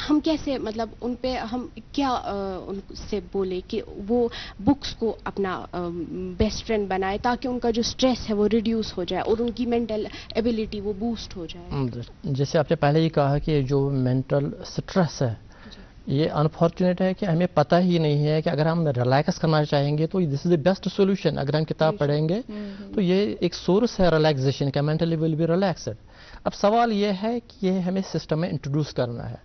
ہم کیسے مطلب ان پہ ہم کیا ان سے بولے کہ وہ بکس کو اپنا بیسٹ فرینڈ بنائے تاکہ ان کا جو اسٹریس ہے وہ ریڈیوس ہو جائے اور ان کی مینٹل ایبلٹی وہ بوسٹ ہو جائے. جیسے آپ نے پہلے ہی کہا کہ جو مینٹل سٹریس ہے یہ انفارچونیٹ ہے کہ ہمیں پتہ ہی نہیں ہے کہ اگر ہم ریلیکس کرنا چاہیں گے تو دس از دا بیسٹ سولوشن. اگر ہم کتاب پڑھیں گے تو یہ ایک سورس ہے ریلیکسیشن کا, مینٹلی ول بی ریلیکسڈ. اب سوال یہ ہے کہ یہ ہمیں سسٹم میں انٹروڈیوس کرنا ہے.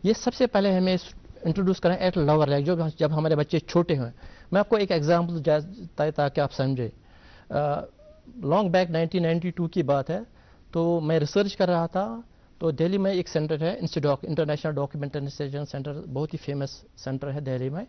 یہ سب سے پہلے ہمیں انٹروڈیوس کرنا ہے ایٹ لوور لیول, جب ہمارے بچے چھوٹے ہیں. میں آپ کو ایک ایگزامپل تاکہ آپ سمجھیں. لانگ بیک 1992 کی بات ہے, تو میں ریسرچ کر رہا تھا. تو دہلی میں ایک سینٹر ہے انسٹیڈاک, انٹرنیشنل ڈاکیومنٹیشن سینٹر, بہت ہی فیمس سینٹر ہے دہلی میں.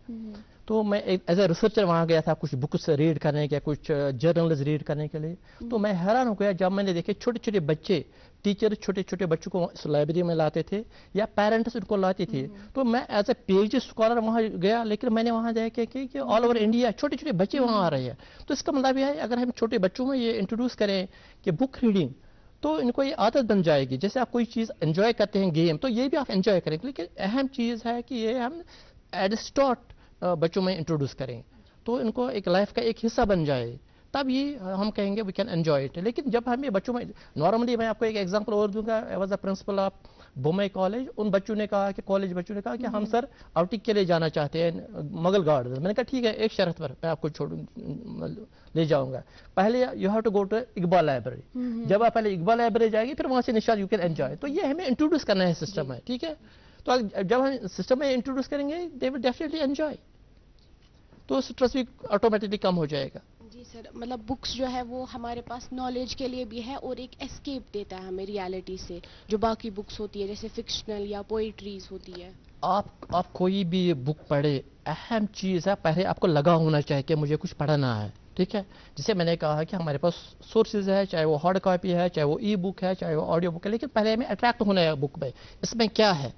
تو میں ایز اے ریسرچر وہاں گیا تھا کچھ بکس ریڈ کرنے کے, کچھ جرنلز ریڈ کرنے کے لیے. تو میں حیران ہو گیا جب میں نے دیکھے چھوٹے چھوٹے بچے, ٹیچر چھوٹے چھوٹے بچوں کو اس لائبریری میں لاتے تھے یا پیرنٹس ان کو لاتے تھے. تو میں as a P H D scholar وہاں گیا, لیکن میں نے وہاں دیکھا کہ آل اوور انڈیا چھوٹے چھوٹے بچے وہاں آ رہے ہیں. تو اس کا مطلب یہ ہے اگر ہم چھوٹے بچوں میں یہ انٹروڈیوس کریں کہ بک ریڈنگ, تو ان کو یہ عادت بن جائے گی. جیسے آپ کوئی چیز انجوائے کرتے ہیں گیم, تو یہ بھی آپ انجوائے کریں گے. لیکن اہم چیز ہے کہ یہ ہم ایٹ اسٹارٹ بچوں میں انٹروڈیوس کریں تو ان کو ایک لائف کا ایک حصہ بن جائے, تب یہ ہم کہیں گے وی کین انجوائے اٹ. لیکن جب ہم یہ بچوں میں نارملی, میں آپ کو ایک ایگزامپل اور دوں گا. I was a principal of Bombay college. ان بچوں نے کہا کہ کالج بچوں نے کہا کہ ہم سر آؤٹنگ کے لیے جانا چاہتے ہیں مغل گارڈن. میں نے کہا ٹھیک ہے, ایک شرط پر میں آپ کو لے جاؤں گا. پہلے you have to go to Iqbal library. جب آپ پہلے اقبال لائبریری جائیں گے پھر وہاں سے نشاد یو کین انجوائے. تو یہ ہمیں انٹروڈیوس کرنا ہے سسٹم میں, ٹھیک ہے. تو جب ہم سسٹم میں انٹروڈیوس کریں گے دے ول ڈیفینیٹلی انجوائے, تو اسٹریس بھی آٹومیٹکلی کم ہو جائے گا. جی سر, مطلب بکس جو ہے وہ ہمارے پاس نالج کے لیے بھی ہے اور ایک اسکیپ دیتا ہے ہمیں ریالٹی سے, جو باقی بکس ہوتی ہے جیسے فکشنل یا پوئٹریز ہوتی ہے. آپ کوئی بھی بک پڑھے, اہم چیز ہے پہلے آپ کو لگا ہونا چاہیے کہ مجھے کچھ پڑھنا ہے, ٹھیک ہے. جسے میں نے کہا کہ ہمارے پاس سورسز ہے, چاہے وہ ہارڈ کاپی ہے, چاہے وہ ای بک ہے, چاہے وہ آڈیو بک ہے, لیکن پہلے ہمیں اٹریکٹ ہونا ہے بک میں, اس میں کیا ہے.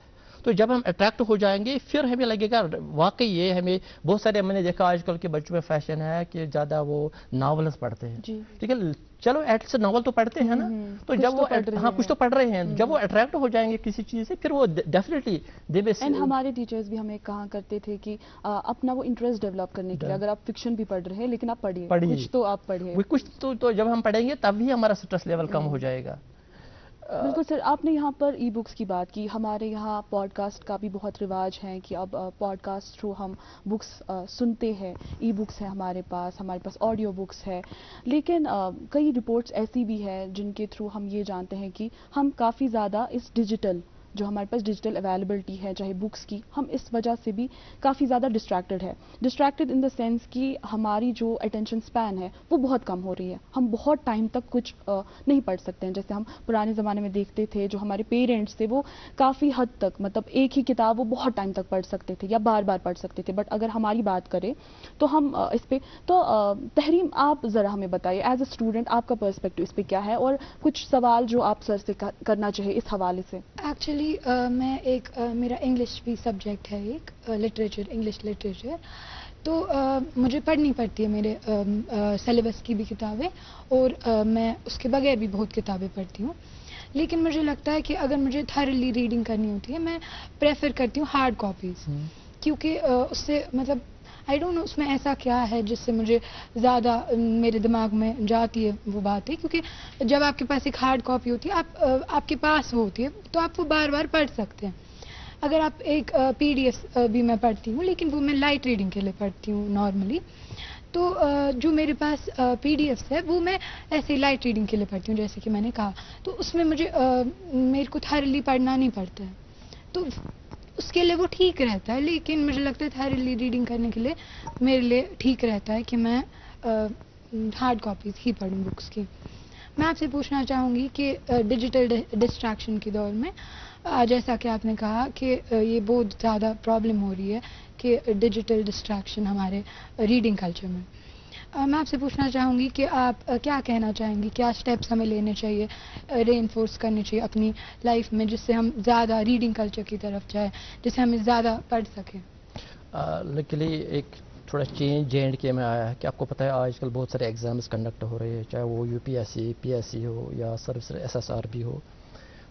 تو جب ہم اٹریکٹ ہو جائیں گے پھر ہمیں لگے گا واقعی یہ ہمیں. بہت سارے میں نے دیکھا آج کل کے بچوں میں فیشن ہے کہ زیادہ وہ ناولز پڑھتے ہیں, ٹھیک ہے. چلو ایٹ سے ناول تو پڑھتے ہیں نا, تو جب وہ ہاں کچھ تو پڑھ رہے ہیں, جب وہ اٹریکٹ ہو جائیں گے کسی چیز سے پھر وہ ڈیفینیٹلی اینڈ ہمارے ٹیچرز بھی ہمیں کہا کرتے تھے کہ اپنا وہ انٹرسٹ ڈیولپ کرنے کے لیے اگر آپ فکشن بھی پڑھ رہے ہیں لیکن آپ پڑھیے کچھ تو آپ پڑھیے, کچھ تو جب ہم پڑھیں گے تب بھی ہمارا اسٹریس لیول کم ہو جائے گا. بالکل سر, آپ نے یہاں پر ای بکس کی بات کی. ہمارے یہاں پوڈ کاسٹ کا بھی بہت رواج ہے کہ اب پوڈ کاسٹ تھرو ہم بکس سنتے ہیں. ای بکس ہے ہمارے پاس آڈیو بکس ہے. لیکن کئی رپورٹس ایسی بھی ہے جن کے تھرو ہم یہ جانتے ہیں کہ ہم کافی زیادہ اس ڈیجیٹل جو ہمارے پاس ڈیجیٹل اویلیبلٹی ہے چاہے بکس کی, ہم اس وجہ سے بھی کافی زیادہ ڈسٹریکٹڈ ان دا سینس کہ ہماری جو اٹینشن اسپین ہے وہ بہت کم ہو رہی ہے. ہم بہت ٹائم تک کچھ نہیں پڑھ سکتے ہیں. جیسے ہم پرانے زمانے میں دیکھتے تھے جو ہمارے پیرنٹس تھے وہ کافی حد تک مطلب ایک ہی کتاب وہ بہت ٹائم تک پڑھ سکتے تھے یا بار بار پڑھ سکتے تھے. بٹ اگر ہماری بات کریں تو ہم اس پہ تو تحریم آپ ذرا ہمیں بتائیے ایز اے اسٹوڈنٹ آپ کا پرسپیکٹو اس پہ کیا ہے, اور کچھ سوال جو آپ سر سے کرنا چاہیے اس حوالے سے. ایکچولی میں میرا انگلش بھی سبجیکٹ ہے, ایک لٹریچر, انگلش لٹریچر. تو مجھے پڑھنی پڑتی ہے میرے سلیبس کی بھی کتابیں, اور میں اس کے بغیر بھی بہت کتابیں پڑھتی ہوں. لیکن مجھے لگتا ہے کہ اگر مجھے تھرلی ریڈنگ کرنی ہوتی ہے میں پریفر کرتی ہوں ہارڈ کاپیز, کیونکہ اس سے مطلب آئی ڈونٹ نو اس میں ایسا کیا ہے جس سے مجھے زیادہ میرے دماغ میں جاتی ہے وہ باتیں. کیونکہ جب آپ کے پاس ایک ہارڈ کاپی ہوتی ہے, آپ کے پاس وہ ہوتی ہے, تو آپ وہ بار بار پڑھ سکتے ہیں. اگر آپ ایک پی ڈی ایف بھی میں پڑھتی ہوں, لیکن وہ میں لائٹ ریڈنگ کے لیے پڑھتی ہوں نارملی. تو جو میرے پاس پی ڈی ایفس ہے وہ میں ایسے لائٹ ریڈنگ کے لیے پڑھتی ہوں جیسے کہ میں نے کہا. تو اس میں مجھے میرے کو تھرلی پڑھنا نہیں پڑتا ہے, تو اس کے لیے وہ ٹھیک رہتا ہے. لیکن مجھے لگتا ہے تھرلی ریڈنگ کرنے کے لیے میرے لیے ٹھیک رہتا ہے کہ میں ہارڈ کاپیز ہی پڑھوں بکس کی. میں آپ سے پوچھنا چاہوں گی کہ ڈیجیٹل ڈسٹریکشن کے دور میں جیسا کہ آپ نے کہا کہ یہ بہت زیادہ پرابلم ہو رہی ہے کہ ڈیجیٹل ڈسٹریکشن ہمارے ریڈنگ کلچر میں. میں آپ سے پوچھنا چاہوں گی کہ آپ کیا کہنا چاہیں گی, کیا اسٹیپس ہمیں لینے چاہیے, ری انفورس کرنی چاہیے اپنی لائف میں, جس سے ہم زیادہ ریڈنگ کلچر کی طرف جائیں, جس سے ہم زیادہ پڑھ سکیں. لیکن ایک تھوڑا چینج جے اینڈ کے میں آیا ہے کہ آپ کو پتہ ہے آج کل بہت سارے ایگزامز کنڈکٹ ہو رہے ہیں, چاہے وہ U P S C, P S C ہو یا سروس ایس ایس آر بھی ہو.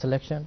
selection.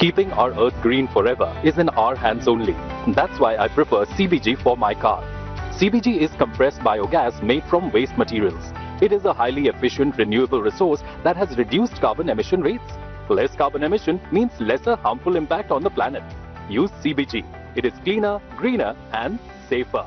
Keeping our earth green forever is in our hands only. That's why I prefer CBG for my car. CBG is compressed biogas made from waste materials. It is a highly efficient renewable resource that has reduced carbon emission rates. Less carbon emission means lesser harmful impact on the planet. Use CBG. It is cleaner, greener and safer.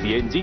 CNG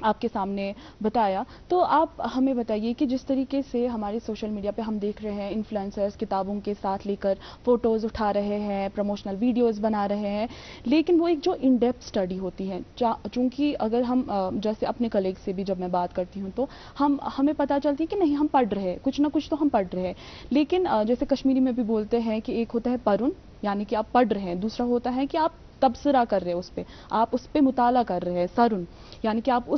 آپ کے سامنے بتایا. تو آپ ہمیں بتائیے کہ جس طریقے سے ہمارے سوشل میڈیا پہ ہم دیکھ رہے ہیں انفلوئنسرز کتابوں کے ساتھ لے کر فوٹوز اٹھا رہے ہیں, پروموشنل ویڈیوز بنا رہے ہیں, لیکن وہ ایک جو ان ڈیپتھ اسٹڈی ہوتی ہے, چونکہ اگر ہم جیسے اپنے کلیگ سے بھی جب میں بات کرتی ہوں تو ہمیں پتہ چلتی ہے کہ نہیں ہم پڑھ رہے ہیں, کچھ نہ کچھ تو ہم پڑھ رہے ہیں, لیکن جیسے کشمیری میں بھی بولتے ہیں کہ ایک ہوتا ہے پرن یعنی کہ آپ پڑھ رہے ہیں, دوسرا ہوتا ہے کہ آپ تبصرہ کر رہے ہیں اس پہ, آپ اس پہ مطالعہ کر رہے ہیں, سرن یعنی کہ آپ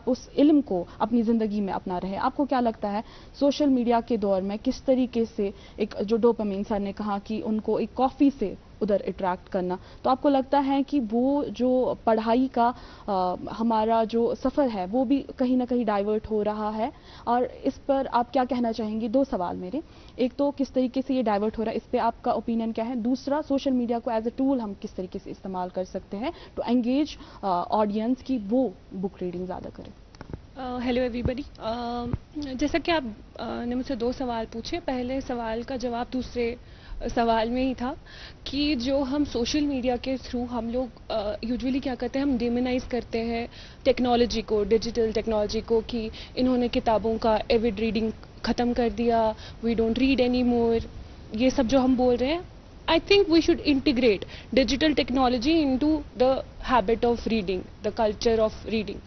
اس علم کو اپنی زندگی میں اپنا رہے ہیں. آپ کو کیا لگتا ہے سوشل میڈیا کے دور میں کس طریقے سے ایک جو ڈوپامین سر نے کہا کہ ان کو ایک کافی سے ادھر اٹریکٹ کرنا, تو آپ کو لگتا ہے کہ وہ جو پڑھائی کا ہمارا جو سفر ہے وہ بھی کہیں نہ کہیں ڈائیورٹ ہو رہا ہے, اور اس پر آپ کیا کہنا چاہیں گے؟ 2 سوال میرے, ایک تو کس طریقے سے یہ ڈائیورٹ ہو رہا ہے اس پہ آپ کا اوپینین کیا ہے, دوسرا سوشل میڈیا کو ایز اے ٹول ہم کس طریقے سے استعمال کر سکتے ہیں ٹو انگیج آڈینس کی وہ بک ریڈنگ زیادہ کریں. ہیلو ایوری بڈی. جیسا کہ آپ نے مجھ سے 2 سوال پوچھے, پہلے سوال کا جواب دوسرے سوال میں ہی تھا کہ جو ہم سوشل میڈیا کے تھرو ہم لوگ یوزولی کیا کرتے ہیں, ہم ڈیمونائز کرتے ہیں ٹیکنالوجی کو, ڈیجیٹل ٹیکنالوجی کو, کہ انہوں نے کتابوں کا ایوڈ ریڈنگ ختم کر دیا, we don't read any more, یہ سب جو ہم بول رہے ہیں. I think we should integrate digital technology into the habit of reading, the culture of reading.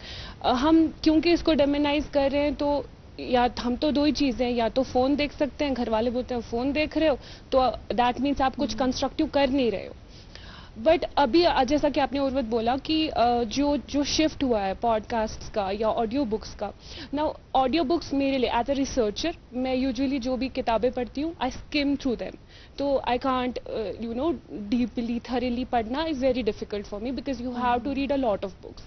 ہم کیونکہ اس کو ڈیمونائز کر رہے ہیں تو یا ہم تو 2 ہی چیزیں, یا تو فون دیکھ سکتے ہیں, گھر والے بولتے ہیں فون دیکھ رہے ہو تو دیٹ مینس آپ کچھ کنسٹرکٹیو کر نہیں رہے ہو. بٹ ابھی جیسا کہ آپ نے عروت بولا کہ جو شفٹ ہوا ہے پوڈ کاسٹ کا یا آڈیو بکس کا, نا آڈیو بکس میرے لیے ایز اے ریسرچر, میں یوزلی جو بھی کتابیں پڑھتی ہوں آئی اسکم تھرو دیم, تو آئی کانٹ ڈیپلی تھریلی پڑھنا is very difficult for me because you have to read a lot of books.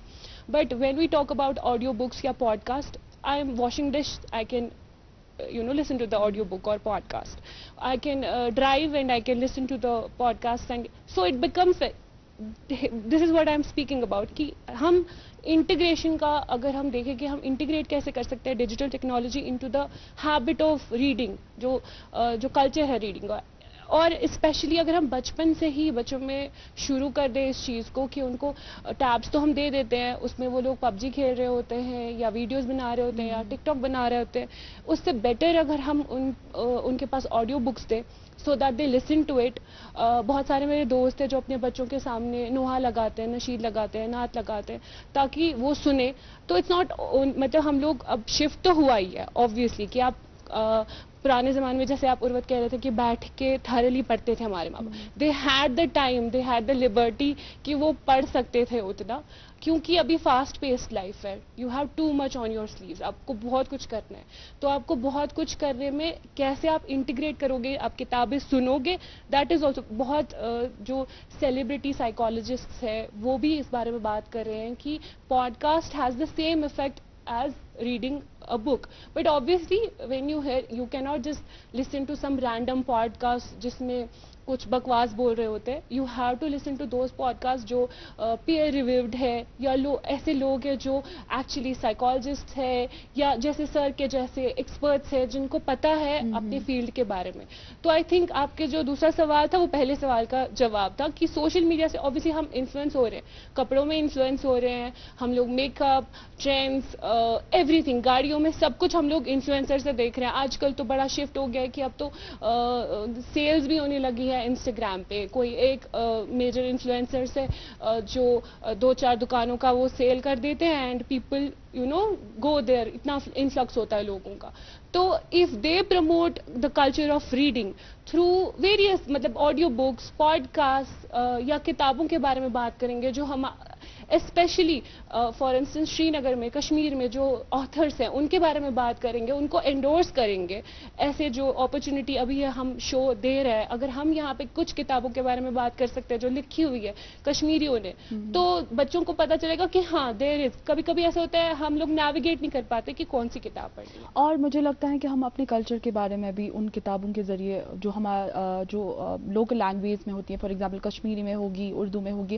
But when we talk about audio books یا podcast, I am washing dish, I can listen to the audio book or podcast. I can drive and I can listen to the podcast, and so it becomes this is what I am speaking about کہ ہم integration کا اگر ہم دیکھیں کہ ہم integrate کیسے کر سکتے ہیں digital technology into the habit of reading, جو کلچر ہے ریڈنگ کا. اور اسپیشلی اگر ہم بچپن سے ہی بچوں میں شروع کر دیں اس چیز کو کہ ان کو ٹیبس تو ہم دے دیتے ہیں, اس میں وہ لوگ پب جی کھیل رہے ہوتے ہیں یا ویڈیوز بنا رہے ہوتے ہیں یا ٹک ٹاک بنا رہے ہوتے ہیں, اس سے بیٹر اگر ہم ان کے پاس آڈیو بکس دیں so that they listen to it. بہت سارے میرے دوست ہیں جو اپنے بچوں کے سامنے نوحہ لگاتے ہیں, نشید لگاتے ہیں, نعت لگاتے ہیں تاکہ وہ سنیں. تو اٹس ناٹ مطلب ہم لوگ اب شفٹ تو ہوا ہی ہے آبویسلی کہ آپ پرانے زمانے میں جیسے آپ عروت کہہ رہے تھے کہ بیٹھ کے تھرلی پڑھتے تھے ہمارے ماں باپ, they had the time, they had the liberty کہ وہ پڑھ سکتے تھے اتنا, کیونکہ ابھی فاسٹ پیسڈ لائف ہے, you have too much on your sleeves, آپ کو بہت کچھ کرنا ہے. تو آپ کو بہت کچھ کرنے میں کیسے آپ انٹیگریٹ کرو گے, آپ کتابیں سنو گے, دیٹ از آلسو بہت جو سیلیبریٹی سائیکالوجسٹ ہے وہ بھی اس بارے میں بات کر رہے ہیں کہ podcast has the same effect as reading a book. But obviously when you cannot just listen to some random podcast جس میں کچھ بکواس بول رہے ہوتے ہیں. You have to listen to those podcast جو پیئر ریویوڈ ہے, یا ایسے لوگ ہیں جو ایکچولی سائیکالوجسٹ ہے, یا جیسے سر کے جیسے ایکسپرٹس ہیں جن کو پتہ ہے اپنے فیلڈ کے بارے میں. تو آئی تھنک آپ کے جو دوسرا سوال تھا وہ پہلے سوال کا جواب تھا کہ سوشل میڈیا سے اوبیسلی ہم انفلوئنس ہو رہے ہیں, کپڑوں میں انفلوئنس ہو رہے ہیں ہم لوگ, make up, trends, every thing, گاڑیوں میں سب کچھ ہم لوگ انفلوئنسر سے دیکھ رہے ہیں. آج کل تو بڑا شفٹ ہو گیا ہے کہ اب تو سیلز بھی ہونے لگی ہے انسٹاگرام پہ. کوئی ایک میجر انفلوئنسر سے جو 2-4 دکانوں کا وہ سیل کر دیتے ہیں اینڈ پیپل گو دیر, اتنا انفلکس ہوتا ہے لوگوں کا. تو if they promote the culture of reading through various مطلب آڈیو بکس, پوڈ کاسٹ یا کتابوں کے بارے میں بات کریں گے جو ہم اسپیشلی فار انسٹنس شری نگر میں, کشمیر میں جو آتھرس ہیں ان کے بارے میں بات کریں گے, ان کو انڈورس کریں گے. ایسے جو اپرچونٹی ابھی ہم شو دے رہے ہیں, اگر ہم یہاں پہ کچھ کتابوں کے بارے میں بات کر سکتے ہیں جو لکھی ہوئی ہے کشمیریوں نے, تو بچوں کو پتہ چلے گا کہ ہاں دیر از. کبھی کبھی ایسا ہوتا ہے ہم لوگ نیویگیٹ نہیں کر پاتے کہ کون سی کتاب پڑھنی ہے. اور مجھے لگتا ہے کہ ہم اپنے کلچر کے بارے میں بھی ان کتابوں کے ذریعے جو ہمارا جو لوکل لینگویج میں ہوتی ہیں, فار ایگزامپل کشمیری میں ہوگی, اردو میں ہوگی,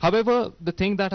However, the thing that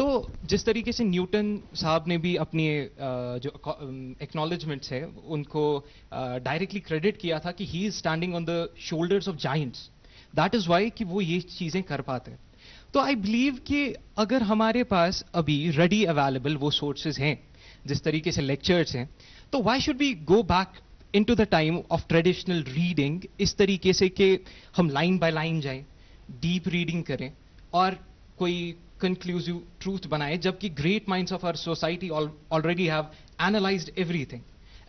تو جس طریقے سے نیوٹن صاحب نے بھی اپنی جو ایکنالجمنٹس ہے ان کو ڈائریکٹلی کریڈٹ کیا تھا کہ he is standing on the shoulders of giants. That is why کہ وہ یہ چیزیں کر پاتے. تو آئی بلیو کہ اگر ہمارے پاس ابھی ریڈی اویلیبل وہ سورسز ہیں جس طریقے سے لیکچرز ہیں, تو why should we go back in to the time of traditional reading اس طریقے سے کہ ہم لائن بائی لائن جائیں, ڈیپ ریڈنگ کریں اور کوئی کنکلوزیو ٹروتھ بنائے, جبکہ great minds of our society already have analyzed everything.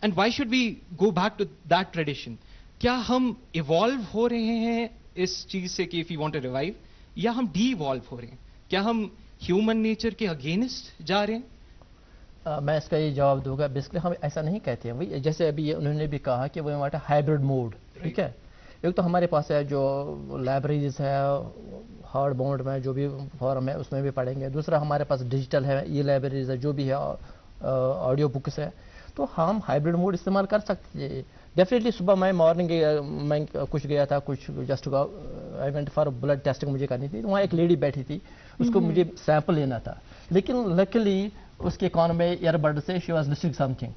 And why should we go back to that tradition? کیا ہم ایوالو ہو رہے ہیں اس چیز سے کہ if you want to review, یا ہم ڈی ایوالو ہو رہے ہیں؟ کیا ہم ہیومن نیچر کے اگینسٹ جا رہے ہیں؟ میں اس کا یہ جواب دوں گا. بیسکلی ہم ایسا نہیں کہتے ہیں. وہی جیسے ابھی انہوں نے بھی کہا کہ وہ ہمارا ہائبرڈ موڈ, ٹھیک ہے. ایک تو ہمارے پاس ہے جو لائبریریز ہے ہارڈ باؤنڈ میں جو بھی فارم ہے اس میں بھی پڑھیں گے. دوسرا ہمارے پاس ڈیجیٹل ہے, ای لائبریریز ہے, جو بھی ہے آڈیو بکس ہے. تو ہم ہائبرڈ موڈ استعمال کر سکتے ہیں. ڈیفینیٹلی صبح میں مارننگ میں کچھ گیا تھا, کچھ just I went for blood testing مجھے کرنی تھی. وہاں ایک لیڈی بیٹھی تھی, اس کو مجھے سیمپل لینا تھا, لیکن لکلی اس کے کان میں ایئر بڈ سے she was listening some thing.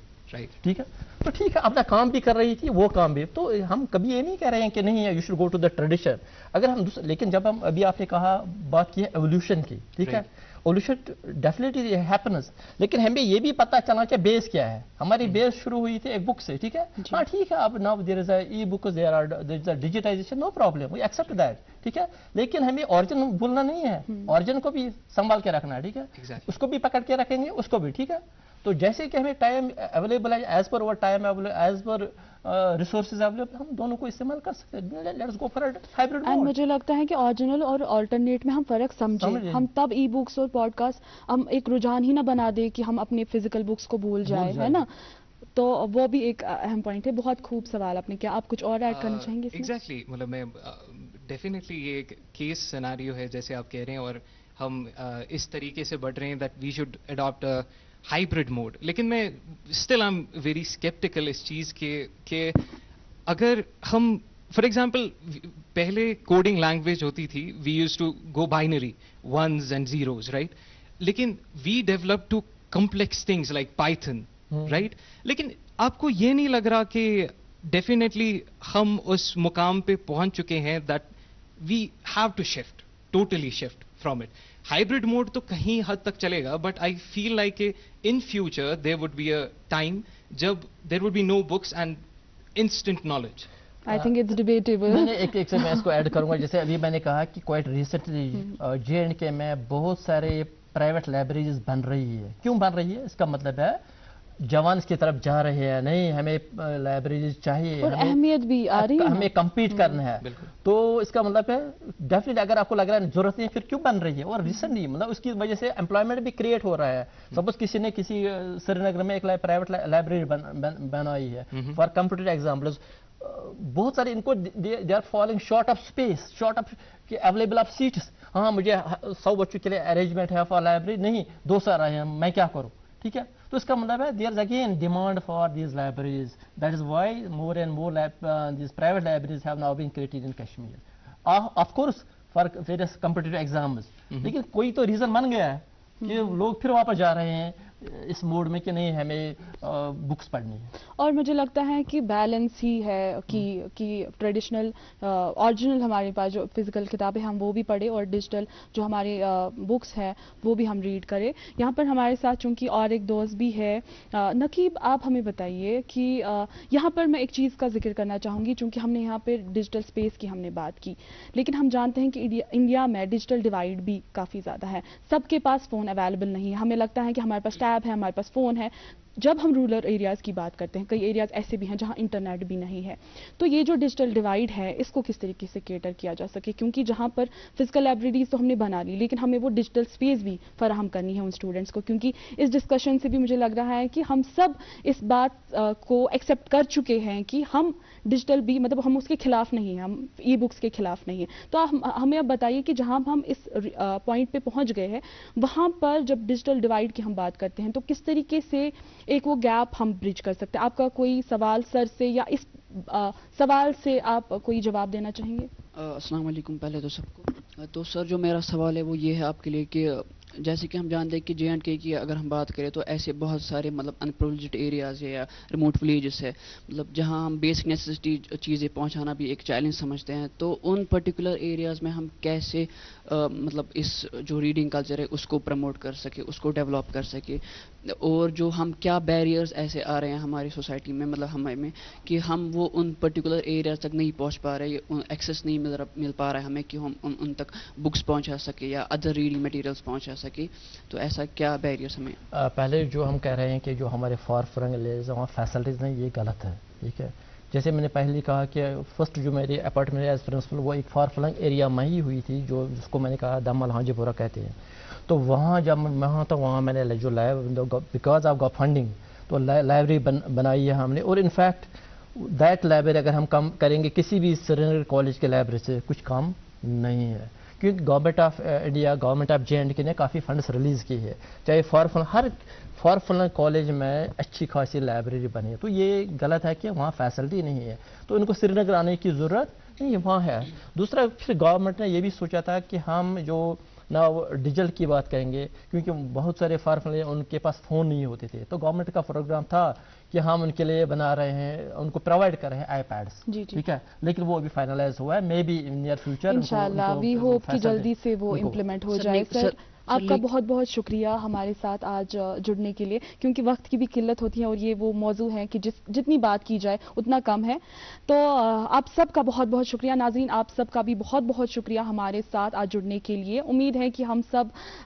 ٹھیک ہے, تو ٹھیک ہے اپنا کام بھی کر رہی تھی, وہ کام بھی. تو ہم کبھی یہ نہیں کہہ رہے ہیں کہ نہیں you should go to the tradition. اگر ہم لیکن جب ہم ابھی آپ نے کہا بات کی ہے ایولیوشن کی, ٹھیک ہے, ایولیوشن ڈیفینیٹلی ہیپنس, لیکن ہمیں یہ بھی پتہ چلنا چاہیے بیس کیا ہے. ہماری بیس شروع ہوئی تھی ایک بک سے, ٹھیک ہے. ہاں ٹھیک ہے, اب now there is a ebook, there is a digitization, no problem, we accept that, ٹھیک ہے. لیکن ہمیں اوریجن بھولنا نہیں ہے, اوریجن کو بھی سنبھال کے رکھنا ہے, ٹھیک ہے. اس کو بھی پکڑ کے رکھیں گے, اس کو بھی, ٹھیک ہے. تو جیسے کہ ہمیں ٹائم اویلیبل ہے, as per our time as per resources available, ہم دونوں کو استعمال کر سکتے ہیں. Let's go for hybrid mode. مجھے لگتا ہے کہ اوریجنل اور آلٹرنیٹ میں ہم فرق سمجھیں. ہم تب ای بکس اور پوڈ کاسٹ ہم ایک رجحان ہی نہ بنا دے کہ ہم اپنے فزیکل بکس کو بھول جائیں, ہے نا. تو وہ بھی ایک اہم پوائنٹ ہے. بہت خوب سوال آپ نے کیا. آپ کچھ اور ایڈ کرنا چاہیں گے؟ ایگزیکٹلی, مطلب میں ڈیفینیٹلی یہ ایک کیس سیناریو ہے جیسے آپ کہہ رہے ہیں, اور ہم اس طریقے سے بڑھ رہے ہیں that we should adapt hybrid mode. لیکن میں still I am very sceptical اس چیز کے کہ اگر ہم فار ایگزامپل پہلے کوڈنگ لینگویج ہوتی تھی, we use to go binary ones and zeros, right. لیکن we develop to complex things like Python, right. لیکن آپ کو یہ نہیں لگ رہا کہ ڈیفینیٹلی ہم اس مقام پہ پہنچ چکے ہیں that we have to shift, totally shift from it. Hybrid mode تو کہیں حد تک چلے گا, بٹ آئی فیل لائک کہ in future there would be a time جب there would be no books and instant knowledge. I think it's debatable. میں نے ایک سے میں اس کو ایڈ کروں گا. جیسے ابھی میں نے کہا کہ کوائٹ ریسنٹلی جے اینڈ کے میں بہت سارے پرائیویٹ لائبریریز بن رہی ہے. کیوں بن رہی ہے؟ اس کا مطلب ہے جوان کی طرف جا رہے ہیں, نہیں ہمیں لائبریریز چاہیے, اور اہمیت بھی آ رہی ہے, ہمیں کمپیٹ کرنا ہے. تو اس کا مطلب ہے ڈیفینیٹلی اگر آپ کو لگ رہا ہے ضرورت نہیں, پھر کیوں بن رہی ہے؟ اور ریسنٹلی مطلب اس کی وجہ سے امپلائمنٹ بھی کریٹ ہو رہا ہے. سپوز کسی نے کسی سری نگر میں ایک پرائیویٹ لائبریری بنائی ہے فار کمپیوٹر ایگزامپلز. بہت سارے ان کو they are falling short of space, short of available of seats. ہاں مجھے 100 بچوں کے لیے ارینجمنٹ ہے فار لائبریری, نہیں 200 آ رہے ہیں, میں کیا کروں, ٹھیک ہے. تو اس کا مطلب ہے there is again demand for these libraries. That is why more and more these private libraries have now been created in Kashmir, of course for various competitive exams. لیکن کوئی تو ریزن بن گیا ہے کہ لوگ پھر واپس جا رہے ہیں اس موڈ میں کہ نہیں ہمیں بکس پڑھنی ہے. اور مجھے لگتا ہے کہ بیلنس ہی ہے کہ ٹریڈیشنل اوریجنل ہمارے پاس جو فزیکل کتابیں ہم وہ بھی پڑھیں, اور ڈیجیٹل جو ہماری بکس ہے وہ بھی ہم ریڈ کریں. یہاں پر ہمارے ساتھ چونکہ اور ایک دوست بھی ہے. نقیب, آپ ہمیں بتائیے کہ یہاں پر میں ایک چیز کا ذکر کرنا چاہوں گی, چونکہ ہم نے یہاں پہ ڈیجیٹل اسپیس کی ہم نے بات کی, لیکن ہم جانتے ہیں کہ انڈیا میں ڈیجیٹل ڈیوائڈ بھی کافی زیادہ ہے. سب کے پاس فون اویلیبل نہیں ہے. ہمیں لگتا ہے کہ ہمارے پاس ٹیب ہے, ہمارے پاس فون ہے. جب ہم رورل ایریاز کی بات کرتے ہیں, کئی ایریاز ایسے بھی ہیں جہاں انٹرنیٹ بھی نہیں ہے. تو یہ جو ڈیجیٹل ڈیوائڈ ہے اس کو کس طریقے سے کیٹر کیا جا سکے, کیونکہ جہاں پر فزیکل لائبریریز تو ہم نے بنا لی, لیکن ہمیں وہ ڈیجیٹل اسپیس بھی فراہم کرنی ہے ان اسٹوڈنٹس کو. کیونکہ اس ڈسکشن سے بھی مجھے لگ رہا ہے کہ ہم سب اس بات کو ایکسیپٹ کر چکے ہیں کہ ہم ڈیجیٹل بھی مطلب ہم اس کے خلاف نہیں ہیں, ہم ای بکس کے خلاف نہیں ہیں. تو ہمیں اب بتائیے کہ جہاں ہم اس پوائنٹ پہ پہنچ گئے ہیں, وہاں پر جب ڈیجیٹل ڈیوائڈ کی ہم بات کرتے ہیں تو کس طریقے سے ایک وہ گیپ ہم برج کر سکتے ہیں. آپ کا کوئی سوال سر سے, یا اس سوال سے آپ کوئی جواب دینا چاہیں گے؟ السلام علیکم پہلے تو سب کو. تو سر جو میرا سوال ہے وہ یہ ہے آپ کے لیے کہ جیسے کہ ہم جانتے ہیں کہ J&K کی اگر ہم بات کریں تو ایسے بہت سارے مطلب انپروویجڈ ایریاز ہے یا ریموٹ ولیجز ہے مطلب جہاں ہم بیسک نیسیسٹی چیزیں پہنچانا بھی ایک چیلنج سمجھتے ہیں. تو ان پرٹیکولر ایریاز میں ہم کیسے مطلب اس جو ریڈنگ کلچر ہے اس کو پروموٹ کر سکے, اس کو ڈیولپ کر سکے, اور جو ہم کیا بیریئرز ایسے آ رہے ہیں ہماری سوسائٹی میں مطلب ہمیں میں کہ ہم وہ ان پرٹیکولر ایریاز تک نہیں پہنچ پا رہے, ایکسیس نہیں مل پا رہا ہے ہمیں کہ ہم ان تک بکس پہنچا سکے یا ادر ریڈنگ مٹیریلس پہنچا سکے. تو ایسا کیا بیریئرس ہمیں پہلے جو ہم کہہ رہے ہیں کہ جو ہمارے فار فرنگ ایریاز وہاں فیسلٹیز ہیں, یہ غلط ہے. ٹھیک ہے, جیسے میں نے پہلے کہا کہ فرسٹ جو میری اپارٹمنٹ ایز پرنسپل وہ ایک فار فلنگ ایریا میں ہی ہوئی تھی, جو جس کو میں نے کہا دمل ہانجی پورہ کہتے ہیں. تو وہاں جب وہاں تو وہاں میں نے جو بیکاز آف گاٹ فنڈنگ تو لائبریری بنائی ہے ہم نے. اور انفیکٹ دیٹ لائبریری اگر ہم کم کریں گے کسی بھی سری نگر کالج کے لائبریری سے کچھ کم نہیں ہے, کیونکہ government of India, government of J&K نے کافی فنڈس ریلیز کی ہے, چاہے ہر فار فلنگ کالج میں اچھی خاصی لائبریری بنی ہے. تو یہ غلط ہے کہ وہاں فیسلٹی نہیں ہے, تو ان کو سری نگر آنے کی ضرورت نہیں, وہاں ہے. دوسرا پھر گورنمنٹ نے یہ بھی سوچا تھا کہ ہم جو نہ ڈیجیٹل کی بات کریں گے, کیونکہ بہت سارے فار فلنگ ان کے پاس فون نہیں ہوتے تھے, تو گورنمنٹ کا پروگرام تھا کہ ہم ان کے لیے بنا رہے ہیں, ان کو پرووائڈ کر رہے ہیں آئی پیڈس. ٹھیک ہے, لیکن وہ ابھی فائنلائز ہوا ہے, maybe in near future انشاءاللہ وی ہوپ کہ جلدی سے وہ امپلیمنٹ ہو جائے. سر آپ کا بہت بہت شکریہ ہمارے ساتھ آج جڑنے کے لیے, کیونکہ وقت کی بھی قلت ہوتی ہے اور یہ وہ موضوع ہے کہ جتنی بات کی جائے اتنا کم ہے. تو آپ سب کا بہت بہت شکریہ. ناظرین آپ سب کا بھی بہت بہت شکریہ ہمارے ساتھ آج جڑنے کے لیے. امید ہے کہ ہم سب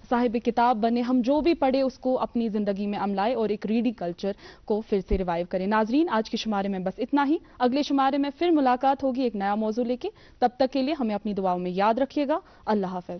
صاحب کتاب بنے, ہم جو بھی پڑھے اس کو اپنی زندگی میں عملائے اور ایک ریڈنگ کلچر کو پھر سے ریوائیو کریں. ناظرین آج کے شمارے میں بس اتنا ہی, اگلے شمارے میں پھر ملاقات ہوگی ایک نیا موضوع لے کے. تب تک کے لیے ہمیں اپنی دعاؤں میں یاد رکھیے گا. اللہ حافظ.